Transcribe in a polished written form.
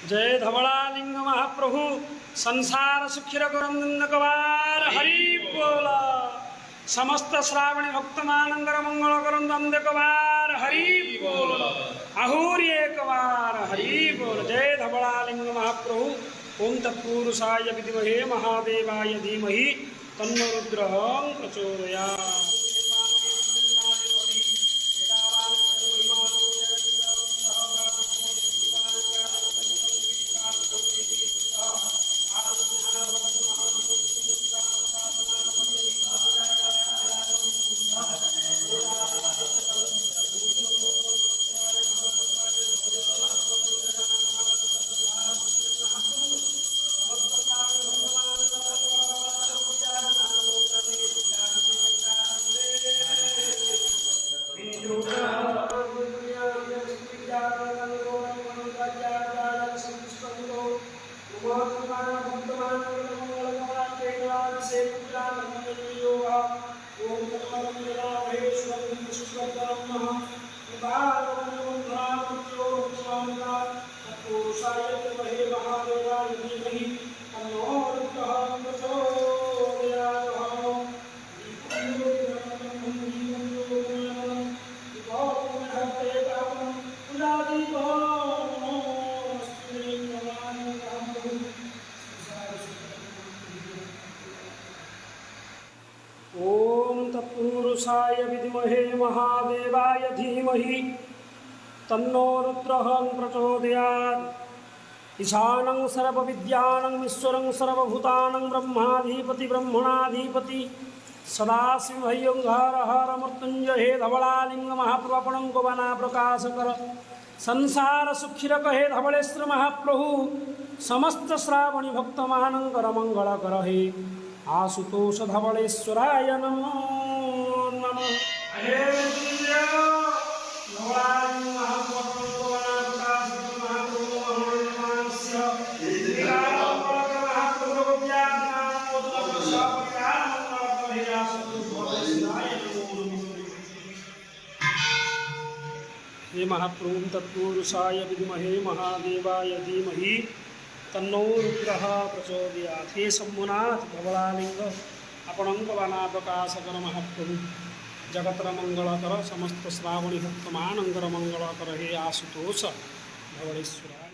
जय धवलालिंग महाप्रभु संसार सुखिर कवार हरि बोला। समस्त श्रावणी भक्तमानंगर मंगल करम वंदे कवार हरि बोल। आहुरी एक बार हरि बोल। जय धवलालिंग महाप्रभु। ओम तत्पुरुषाय विद्महे महादेवाय धीमहि तन्नो रुद्रः प्रचोदयात्। ओम तत्पुरुषाय विद्महे महादेवाय धीमहि तन्नो रुद्रः प्रचोदयात्। ईशानं सर्वविद्यानां ईश्वरं सर्वभूतानां ब्रह्माधिपति ब्रह्मणाधिपति सदाशिवोंकार मृत्युंजय हे धवलालिंग महाप्रभुपणं गोवना प्रकाशकर संसार सुखिरक हे धवलेश्वर महाप्रभु। समस्त श्रावणी भक्तमानंकर मंगलकर हे आशुतोष धवलेश्वराय नमो नमः। हे हे महाप्रभु तत्पुरुषाय विद्महे महादेवाय धीमहि तन्नो रुद्रः प्रचोदयात्। हे शंभुनाथ धवलालिंग आपणंक बाना प्रकाशकर महाप्रभु जगतर मंगलकर समस्त श्रावणी भक्तमानंकर मंगलकर हे आशुतोष धवलेश्वरा।